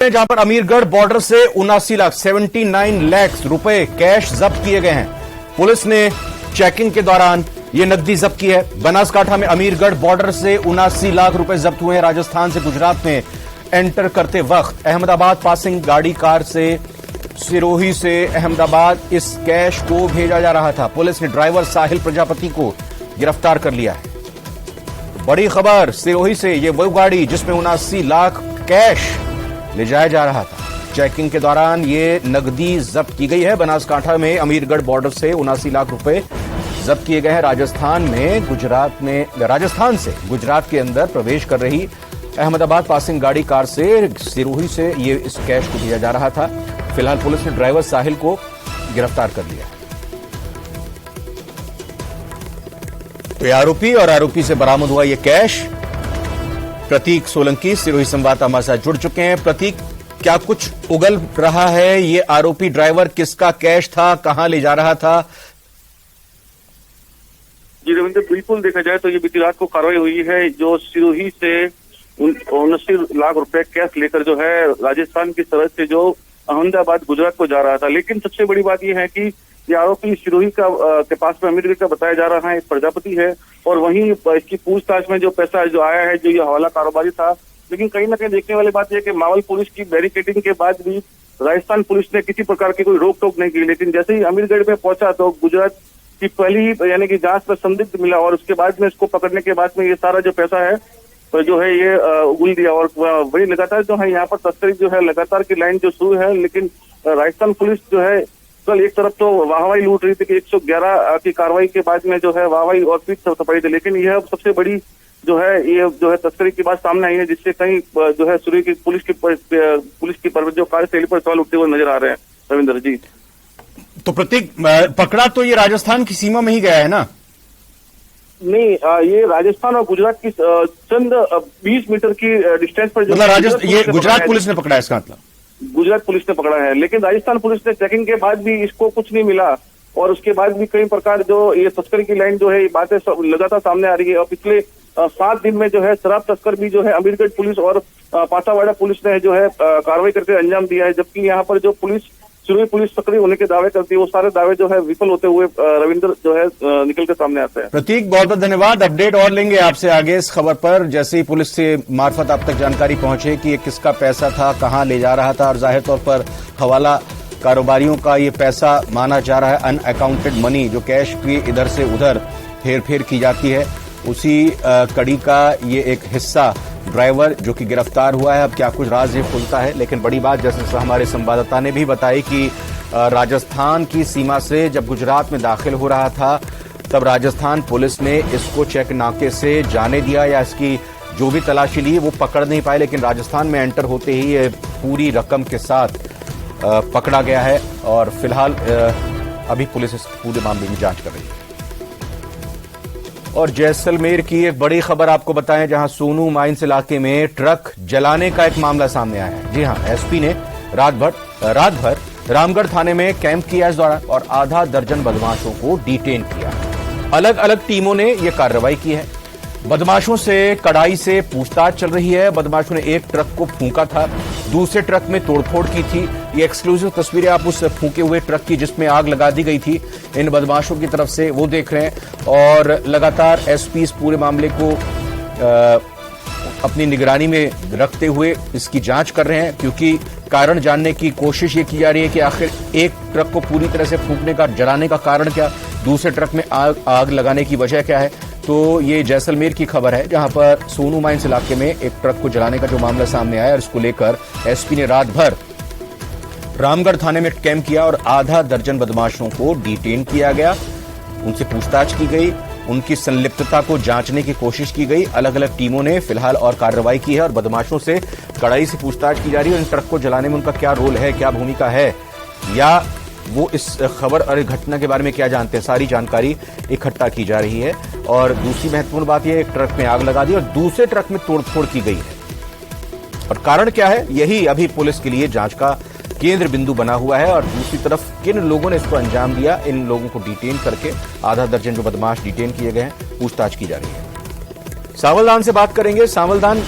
जहां पर अमीरगढ़ बॉर्डर से 79 लाख रुपए कैश जब्त किए गए हैं। पुलिस ने चेकिंग के दौरान ये नकदी जब्त की है। बनासकांठा में अमीरगढ़ बॉर्डर से 79 लाख रुपए जब्त हुए हैं। राजस्थान से गुजरात में एंटर करते वक्त अहमदाबाद पासिंग गाड़ी कार से सिरोही से अहमदाबाद इस कैश को भेजा जा रहा था। पुलिस ने ड्राइवर साहिल प्रजापति को गिरफ्तार कर लिया है। बड़ी खबर, सिरोही से ये वो गाड़ी जिसमें 79 लाख कैश ले जाया जा रहा था। चेकिंग के दौरान ये नकदी जब्त की गई है। बनासकांठा में अमीरगढ़ बॉर्डर से 79 लाख रुपए जब्त किए गए हैं। राजस्थान से गुजरात के अंदर प्रवेश कर रही अहमदाबाद पासिंग गाड़ी कार से सिरोही से ये इस कैश को दिया जा रहा था। फिलहाल पुलिस ने ड्राइवर साहिल को गिरफ्तार कर लिया। तो ये आरोपी और आरोपी से बरामद हुआ ये कैश। प्रतीक सोलंकी सिरोही संवाददाता हमारे साथ जुड़ चुके हैं। प्रतीक, क्या कुछ उगल रहा है? ये आरोपी ड्राइवर किसका कैश था, कहां ले जा रहा था? जी रविंद्र, बिल्कुल देखा जाए तो ये बीती रात को कार्रवाई हुई है। जो सिरोही से 79 लाख रुपए कैश लेकर जो है राजस्थान की सरहद से जो अहमदाबाद गुजरात को जा रहा था। लेकिन सबसे बड़ी बात यह है कि ये आरोपी सिरोही के पास में अमीरगढ़ का बताया जा रहा है, एक प्रजापति है। और वहीं इसकी पूछताछ में जो पैसा जो आया है, जो ये हवाला कारोबारी था। लेकिन कहीं ना कहीं देखने वाली बात यह है कि मावल पुलिस की बैरिकेडिंग के बाद भी राजस्थान पुलिस ने किसी प्रकार की कोई रोक टोक नहीं की। लेकिन जैसे ही अमीरगढ़ में पहुंचा तो गुजरात की पहली यानी कि जांच में संदिग्ध मिला और उसके बाद में इसको पकड़ने के बाद में ये सारा जो पैसा है तो जो है ये उगल दिया। और वही लगातार जो है यहाँ पर तस्करी जो है लगातार की लाइन जो शुरू है। लेकिन राजस्थान पुलिस जो है कल एक तरफ तो वाहवाही लूट रही थी कि 111 की कार्रवाई के बाद में जो है वाहवाही और पीठ थपथपाई थी। लेकिन यह सबसे बड़ी जो है ये जो है तस्करी की बात सामने आई है, जिससे कहीं जो है सूर्य की पुलिस की जो कार्यशैली पर सवाल उठते हुए नजर आ रहे हैं। रविंद्र जी, तो प्रतीक, पकड़ा तो ये राजस्थान की सीमा में ही गया है ना? नहीं, ये राजस्थान और गुजरात की चंद 20 मीटर की डिस्टेंस पर ये गुजरात पुलिस ने पकड़ा है, इसका मतलब गुजरात पुलिस ने पकड़ा है। लेकिन राजस्थान पुलिस ने चेकिंग के बाद भी इसको कुछ नहीं मिला और उसके बाद भी कई प्रकार जो ये तस्करी की लाइन जो है ये बातें लगातार सामने आ रही है। और पिछले 7 दिन में जो है शराब तस्कर भी जो है अमीरगढ़ पुलिस और पाटावाड़ा पुलिस ने जो है कार्रवाई करके अंजाम दिया है। जबकि यहाँ पर जो सिरोही पुलिस सक्रिय होने के दावे करती है, वो सारे दावे जो है विफल होते हुए रविंद्र जो है निकल के सामने आते हैं। प्रतीक, बहुत बहुत धन्यवाद। अपडेट और लेंगे आपसे आगे इस खबर पर, जैसे ही पुलिस से मार्फत आप तक जानकारी पहुंचे कि ये किसका पैसा था, कहां ले जा रहा था। और जाहिर तौर पर हवाला कारोबारियों का ये पैसा माना जा रहा है, अनअकाउंटेड मनी, जो कैश की इधर से उधर हेर फेर की जाती है, उसी कड़ी का ये एक हिस्सा ड्राइवर जो कि गिरफ्तार हुआ है। अब क्या कुछ राज ये खुलता है। लेकिन बड़ी बात, जैसे हमारे संवाददाता ने भी बताई कि राजस्थान की सीमा से जब गुजरात में दाखिल हो रहा था तब राजस्थान पुलिस ने इसको चेक नाके से जाने दिया या इसकी जो भी तलाशी ली वो पकड़ नहीं पाए। लेकिन राजस्थान में एंटर होते ही ये पूरी रकम के साथ पकड़ा गया है और फिलहाल अभी पुलिस इस पूरे मामले की जांच कर रही है। और जैसलमेर की एक बड़ी खबर आपको बताएं, जहां सोनू माइंस इलाके में ट्रक जलाने का एक मामला सामने आया है। जी हां, एसपी ने रात भर रामगढ़ थाने में कैंप किया इस दौरान और आधा दर्जन बदमाशों को डिटेन किया। अलग अलग टीमों ने यह कार्रवाई की है। बदमाशों से कड़ाई से पूछताछ चल रही है। बदमाशों ने एक ट्रक को फूंका था, दूसरे ट्रक में तोड़फोड़ की थी। ये एक्सक्लूसिव तस्वीरें आप उस फूंके हुए ट्रक की जिसमें आग लगा दी गई थी इन बदमाशों की तरफ से वो देख रहे हैं। और लगातार एसपी इस पूरे मामले को अपनी निगरानी में रखते हुए इसकी जांच कर रहे हैं, क्योंकि कारण जानने की कोशिश ये की जा रही है कि आखिर एक ट्रक को पूरी तरह से फूंकने का, जलाने का कारण क्या, दूसरे ट्रक में आग लगाने की वजह क्या है। तो ये जैसलमेर की खबर है, जहां पर सोनू माइंस इलाके में एक ट्रक को जलाने का जो मामला सामने आया और इसको लेकर एसपी ने रात भर रामगढ़ थाने में कैंप किया और आधा दर्जन बदमाशों को डिटेन किया गया। उनसे पूछताछ की गई, उनकी संलिप्तता को जांचने की कोशिश की गई। अलग अलग टीमों ने फिलहाल और कार्रवाई की है और बदमाशों से कड़ाई से पूछताछ की जा रही है। इन ट्रक को जलाने में उनका क्या रोल है, क्या भूमिका है, या वो इस खबर और घटना के बारे में क्या जानते हैं, सारी जानकारी इकट्ठा की जा रही है। और दूसरी महत्वपूर्ण बात यह है, एक ट्रक में आग लगा दी और दूसरे ट्रक में तोड़फोड़ की गई है। और कारण क्या है, यही अभी पुलिस के लिए जांच का केंद्र बिंदु बना हुआ है। और दूसरी तरफ किन लोगों ने इसको अंजाम दिया, इन लोगों को डिटेन करके आधा दर्जन जो बदमाश डिटेन किए गए हैं, पूछताछ की जा रही है। सावलदान से बात करेंगे। सावलदान,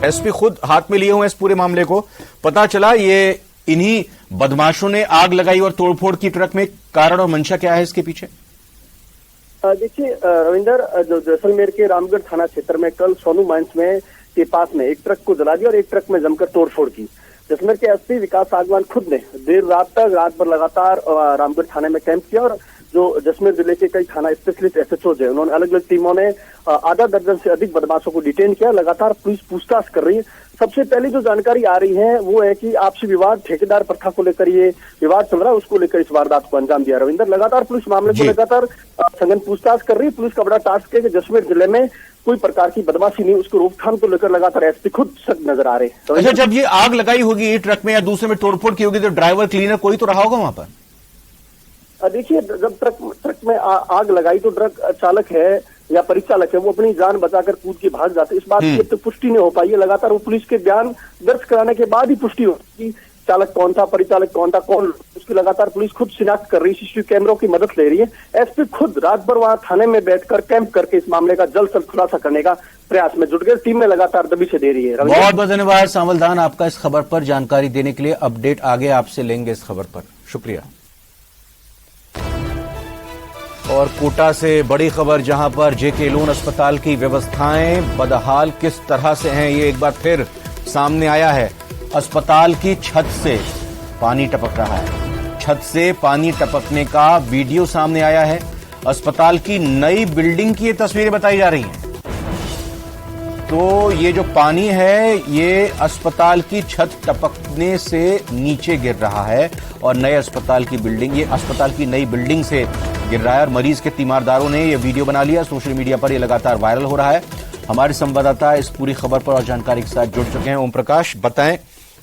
एसपी खुद हाथ में लिए हुए इस पूरे मामले को। पता चला ये इन्हीं बदमाशों ने आग लगाई और तोड़फोड़ की ट्रक में। कारण और मंशा क्या है इसके पीछे? देखिए रविंदर, जो जैसलमेर के रामगढ़ थाना क्षेत्र में कल सोनू माइंस में के पास में एक ट्रक को जला दिया और एक ट्रक में जमकर तोड़फोड़ की। जैसलमेर के एसपी विकास आगवान खुद ने देर रात भर लगातार रामगढ़ थाने में कैंप किया और जो जैसलमेर जिले के कई थाना स्पेशलिस्ट एसएचओ है, उन्होंने अलग अलग टीमों ने आधा दर्जन से अधिक बदमाशों को डिटेन किया। लगातार पुलिस पूछताछ कर रही है। सबसे पहली जो जानकारी आ रही है वो है कि आपसी विवाद, ठेकेदार प्रथा को लेकर ये विवाद चल रहा है, उसको लेकर इस वारदात को अंजाम दिया। रविंदर, लगातार पुलिस मामले को लगातार सघन पूछताछ कर रही है। पुलिस का बड़ा टास्क है कि जैसलमेर जिले में कोई प्रकार की बदमाशी नहीं, उसको रोकथाम को लेकर लगातार एसपी खुद सख्त नजर आ रहे हैं। अच्छा, जब ये आग लगाई होगी ट्रक में या दूसरे में तोड़फोड़ की होगी तो ड्राइवर, क्लीनर कोई तो रहा होगा वहां पर? देखिए, जब ट्रक में आग लगाई तो ट्रक चालक है या परिचालक है, वो अपनी जान बचाकर कूद के भाग जाते। इस बात की अब तक पुष्टि नहीं हो पाई है। लगातार वो पुलिस के बयान दर्ज कराने के बाद ही पुष्टि हो कि चालक कौन था, परिचालक कौन था, कौन, उसकी लगातार पुलिस खुद शिनाख्त कर रही है, सीसीटीवी कैमरों की मदद ले रही है। एसपी खुद रात भर वहां थाने में बैठकर कैंप करके इस मामले का जल्द से जल्द खुलासा करने का प्रयास में जुट गए। टीम में लगातार दबी से दे रही है। बहुत बहुत धन्यवाद सावलदान आपका इस खबर पर जानकारी देने के लिए। अपडेट आगे आपसे लेंगे इस खबर पर। शुक्रिया। और कोटा से बड़ी खबर, जहां पर जेके लोन अस्पताल की व्यवस्थाएं बदहाल किस तरह से हैं, ये एक बार फिर सामने आया है। अस्पताल की छत से पानी टपक रहा है। छत से पानी टपकने का वीडियो सामने आया है। अस्पताल की नई बिल्डिंग की ये तस्वीरें बताई जा रही हैं। तो ये जो पानी है ये अस्पताल की छत टपकने से नीचे गिर रहा है और नए अस्पताल की बिल्डिंग, ये अस्पताल की नई बिल्डिंग से गिर रहा है। और मरीज के तीमारदारों ने ये वीडियो बना लिया। सोशल मीडिया पर ये लगातार वायरल हो रहा है। हमारे संवाददाता इस पूरी खबर पर और जानकारी के साथ जुड़ चुके हैं। ओम प्रकाश, बताएं,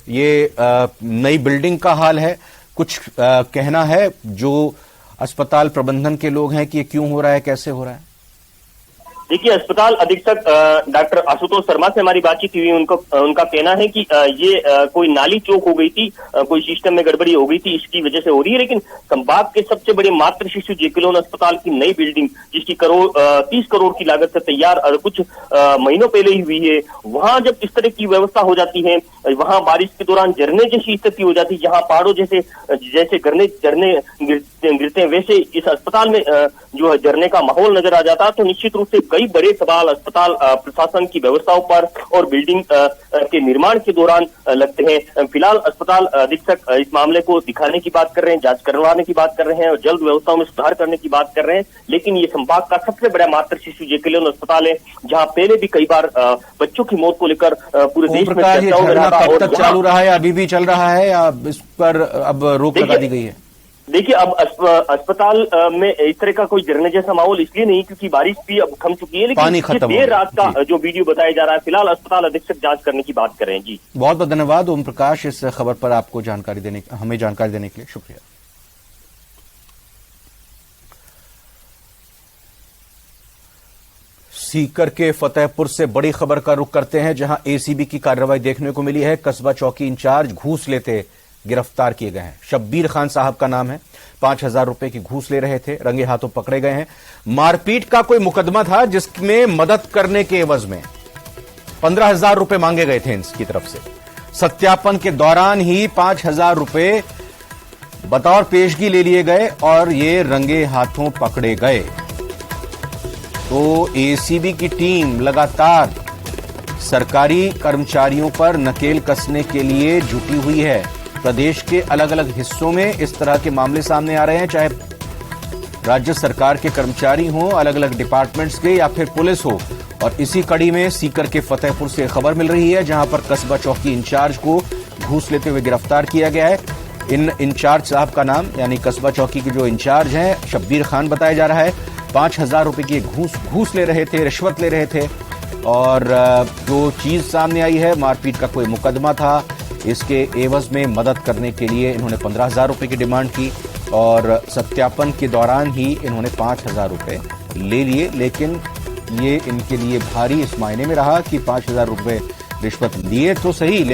ये नई बिल्डिंग का हाल है, कुछ कहना है जो अस्पताल प्रबंधन के लोग हैं कि ये क्यों हो रहा है, कैसे हो रहा है? देखिए, अस्पताल अधीक्षक डॉक्टर आशुतोष शर्मा से हमारी बातचीत हुई। उनका कहना है कि ये कोई नाली चौक हो गई थी, कोई सिस्टम में गड़बड़ी हो गई थी, इसकी वजह से हो रही है। लेकिन संभाग के सबसे बड़े मातृ शिशु जेके लोन अस्पताल की नई बिल्डिंग, जिसकी 30 करोड़ की लागत से तैयार कुछ महीनों पहले ही हुई है, वहां जब इस तरह की व्यवस्था हो जाती है, वहां बारिश के दौरान झरने जैसी स्थिति हो जाती है, जहां पहाड़ों जैसे झरने गिरते हैं, वैसे इस अस्पताल में जो है झरने का माहौल नजर आ जाता है। तो निश्चित रूप से कई बड़े सवाल अस्पताल प्रशासन की व्यवस्थाओं पर और बिल्डिंग के निर्माण के दौरान लगते हैं। फिलहाल अस्पताल अधीक्षक इस मामले को दिखाने की बात कर रहे हैं, जांच करवाने की बात कर रहे हैं और जल्द व्यवस्थाओं में सुधार करने की बात कर रहे हैं। लेकिन ये संभाग का सबसे बड़ा मातृ शिशु जेके लोन अस्पताल है, जहां पहले भी कई बार बच्चों की मौत को लेकर पूरे देश में चर्चाओं में रहा था। कब तक चालू रहा है, अभी भी चल रहा है या इस पर अब रोक लगा दी गई है? देखिए, अब अस्पताल में इस तरह का कोई झरने जैसा माहौल इसलिए नहीं क्योंकि बारिश भी अब थम चुकी है, लेकिन देर रात का जो वीडियो बताया जा रहा है, फिलहाल अस्पताल अधीक्षक जांच करने की बात कर रहे हैं। जी, बहुत बहुत धन्यवाद ओम प्रकाश, इस खबर पर आपको हमें जानकारी देने के लिए शुक्रिया। सीकर के फतेहपुर से बड़ी खबर का रुख करते हैं, जहां एसीबी की कार्रवाई देखने को मिली है। कस्बा चौकी इंचार्ज घूस लेते गिरफ्तार किए गए हैं। शब्बीर खान साहब का नाम है। 5,000 रुपए की घूस ले रहे थे, रंगे हाथों पकड़े गए हैं। मारपीट का कोई मुकदमा था जिसमें मदद करने के एवज में 15,000 रुपए मांगे गए थे इनकी तरफ से। सत्यापन के दौरान ही 5,000 रुपए बतौर पेशगी ले लिए गए और ये रंगे हाथों पकड़े गए। तो एसीबी की टीम लगातार सरकारी कर्मचारियों पर नकेल कसने के लिए जुटी हुई है। प्रदेश के अलग अलग हिस्सों में इस तरह के मामले सामने आ रहे हैं, चाहे राज्य सरकार के कर्मचारी हों, अलग अलग डिपार्टमेंट्स के, या फिर पुलिस हो। और इसी कड़ी में सीकर के फतेहपुर से खबर मिल रही है, जहां पर कस्बा चौकी इंचार्ज को घूस लेते हुए गिरफ्तार किया गया है। इन इंचार्ज साहब का नाम, यानी कस्बा चौकी के जो इंचार्ज हैं, शब्बीर खान बताया जा रहा है। 5,000 रुपए की घूस ले रहे थे, रिश्वत ले रहे थे। और जो चीज सामने आई है, मारपीट का कोई मुकदमा था, इसके एवज में मदद करने के लिए इन्होंने 15,000 रुपए की डिमांड की और सत्यापन के दौरान ही इन्होंने 5,000 रुपए ले लिए। लेकिन ये इनके लिए भारी इस मायने में रहा कि 5,000 रुपए रिश्वत लिए तो सही, लेकिन